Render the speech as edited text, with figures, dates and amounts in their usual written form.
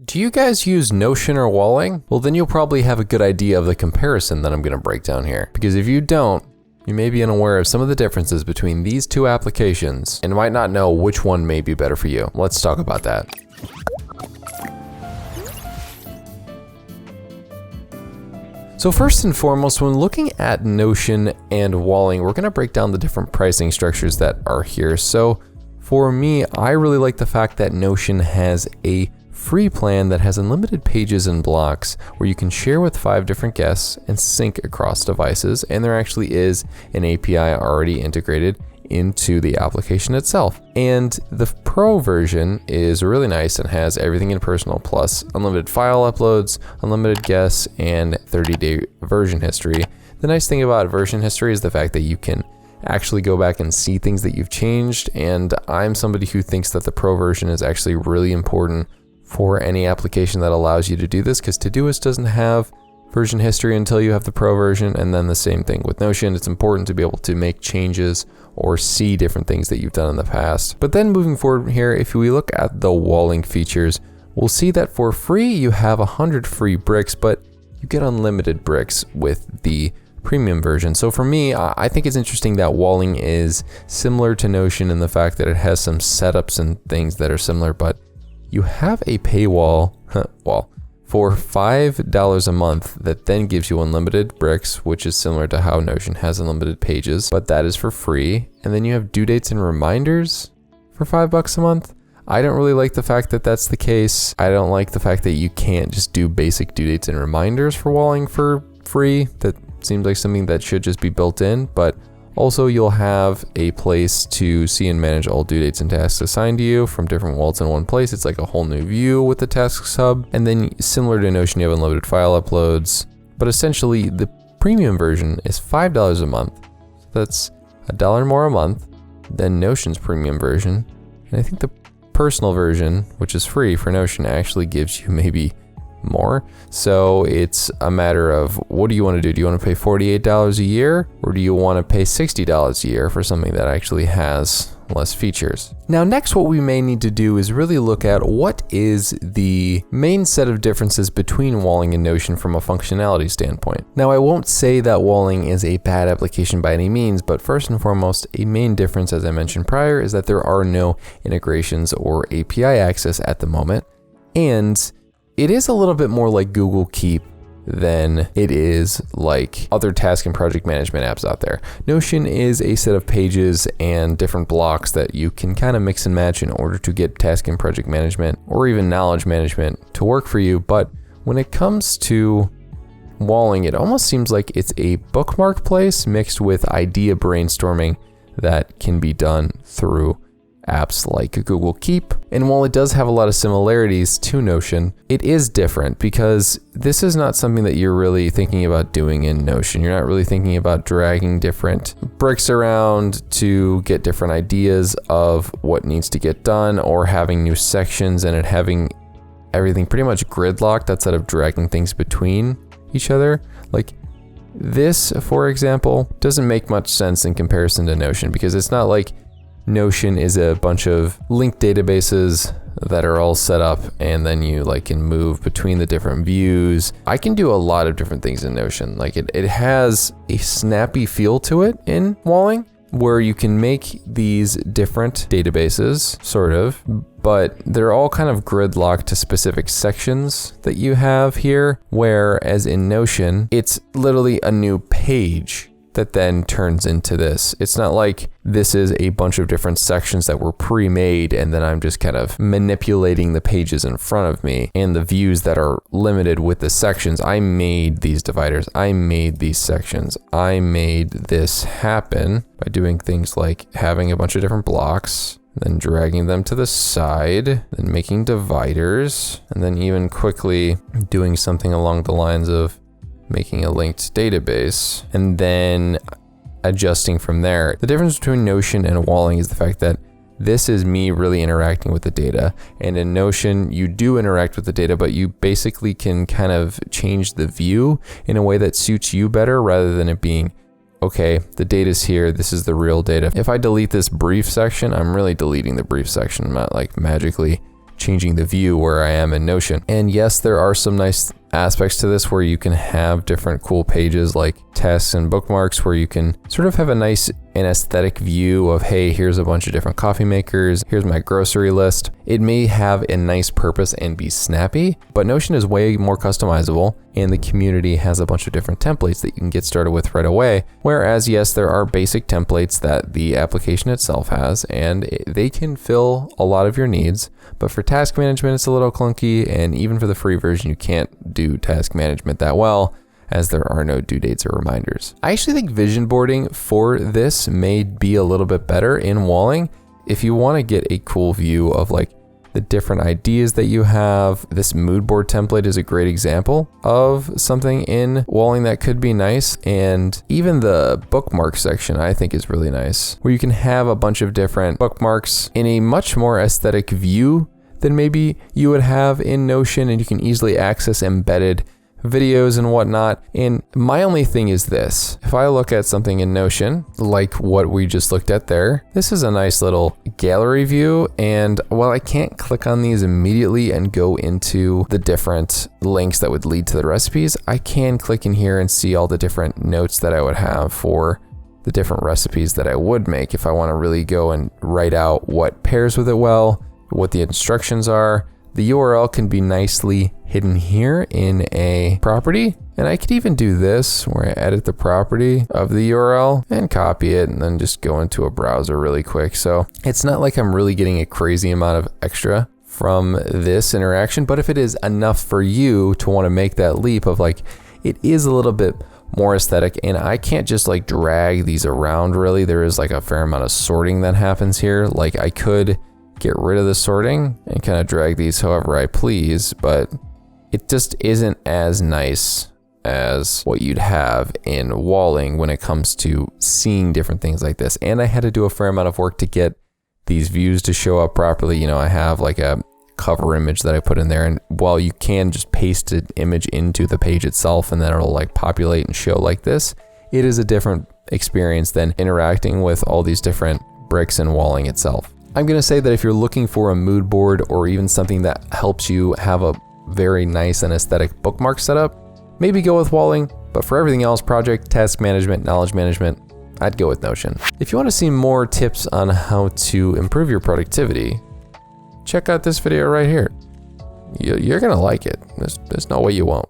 Do you guys use Notion or Walling? Well, then you'll probably have a good idea of the comparison that I'm going to break down here. Because if you don't, you may be unaware of some of the differences between these two applications and might not know which one may be better for you. Let's talk about that. So first and foremost, when looking at Notion and Walling, we're going to break down the different pricing structures that are here. So for me, I really like the fact that Notion has a free plan that has unlimited pages and blocks where you can share with 5 different guests and sync across devices, and there actually is an API already integrated into the application itself. And the Pro version is really nice and has everything in Personal plus unlimited file uploads, unlimited guests, and 30-day version history. The nice thing about version history is the fact that you can actually go back and see things that you've changed, and I'm somebody who thinks that the Pro version is actually really important for any application that allows you to do this, because Todoist doesn't have version history until you have the Pro version, and then the same thing with Notion. It's important to be able to make changes or see different things that you've done in the past. But then moving forward here, if we look at the Walling features, we'll see that for free you have 100 free bricks, but you get unlimited bricks with the premium version. So for me, I think it's interesting that Walling is similar to Notion in the fact that it has some setups and things that are similar, but you have a paywall for $5 a month that then gives you unlimited bricks, which is similar to how Notion has unlimited pages, but that is for free. And then you have due dates and reminders for $5 a month. I don't really like the fact that that's the case. I don't like the fact that you can't just do basic due dates and reminders for Walling for free. That seems like something that should just be built in, but also, you'll have a place to see and manage all due dates and tasks assigned to you from different wallets in one place. It's like a whole new view with the Tasks Hub. And then similar to Notion, you have unlimited file uploads. But essentially, the premium version is $5 a month. So that's $1 more a month than Notion's premium version. And I think the personal version, which is free for Notion, actually gives you maybe more. So it's a matter of, what do you want to do? Do you want to pay $48 a year, or do you want to pay $60 a year for something that actually has less features? Now, next, what we may need to do is really look at what is the main set of differences between Walling and Notion from a functionality standpoint. Now, I won't say that Walling is a bad application by any means, but first and foremost, a main difference, as I mentioned prior, is that there are no integrations or API access at the moment. And it is a little bit more like Google Keep than it is like other task and project management apps out there. Notion is a set of pages and different blocks that you can kind of mix and match in order to get task and project management or even knowledge management to work for you. But when it comes to Walling, it almost seems like it's a bookmark place mixed with idea brainstorming that can be done through apps like Google Keep. And while it does have a lot of similarities to Notion, it is different because this is not something that you're really thinking about doing in Notion. You're not really thinking about dragging different bricks around to get different ideas of what needs to get done, or having new sections and it having everything pretty much gridlocked instead of dragging things between each other. Like this, for example, doesn't make much sense in comparison to Notion, because it's not like Notion is a bunch of linked databases that are all set up, and then you can move between the different views. I can do a lot of different things in Notion. Like it has a snappy feel to it in Walling, where you can make these different databases, sort of, but they're all kind of gridlocked to specific sections that you have here, whereas in Notion, it's literally a new page that then turns into this. It's not like this is a bunch of different sections that were pre-made and then I'm just kind of manipulating the pages in front of me and the views that are limited with the sections. I made these dividers. I made these sections. I made this happen by doing things like having a bunch of different blocks, then dragging them to the side, then making dividers, and then even quickly doing something along the lines of making a linked database, and then adjusting from there. The difference between Notion and Walling is the fact that this is me really interacting with the data, and in Notion, you do interact with the data, but you basically can kind of change the view in a way that suits you better, rather than it being, okay, the data's here, this is the real data. If I delete this brief section, I'm really deleting the brief section. I'm not magically changing the view where I am in Notion. And yes, there are some nice aspects to this where you can have different cool pages like tasks and bookmarks where you can sort of have a nice and aesthetic view of, hey, here's a bunch of different coffee makers, here's my grocery list. It may have a nice purpose and be snappy, but Notion is way more customizable and the community has a bunch of different templates that you can get started with right away. Whereas yes, there are basic templates that the application itself has and they can fill a lot of your needs. But for task management, it's a little clunky, and even for the free version, you can't do task management that well, as there are no due dates or reminders. I actually think vision boarding for this may be a little bit better in Walling. If you want to get a cool view of like the different ideas that you have, this mood board template is a great example of something in Walling that could be nice. And even the bookmark section I think is really nice, where you can have a bunch of different bookmarks in a much more aesthetic view than maybe you would have in Notion, and you can easily access embedded videos and whatnot. And my only thing is this: if I look at something in Notion, like what we just looked at there, this is a nice little gallery view. And while I can't click on these immediately and go into the different links that would lead to the recipes, I can click in here and see all the different notes that I would have for the different recipes that I would make if I want to really go and write out what pairs with it well, what the instructions are. The URL can be nicely hidden here in a property. And I could even do this where I edit the property of the URL and copy it and then just go into a browser really quick. So it's not like I'm really getting a crazy amount of extra from this interaction, but if it is enough for you to want to make that leap of like, it is a little bit more aesthetic, and I can't just like drag these around really. There is like a fair amount of sorting that happens here. Like I could get rid of the sorting and kind of drag these however I please, but it just isn't as nice as what you'd have in Walling when it comes to seeing different things like this. And I had to do a fair amount of work to get these views to show up properly. You know, I have like a cover image that I put in there, and while you can just paste an image into the page itself and then it'll like populate and show like this, it is a different experience than interacting with all these different bricks in Walling itself. I'm going to say that if you're looking for a mood board or even something that helps you have a very nice and aesthetic bookmark setup, maybe go with Walling, but for everything else, project, task management, knowledge management, I'd go with Notion. If you want to see more tips on how to improve your productivity, check out this video right here. You're going to like it. There's no way you won't.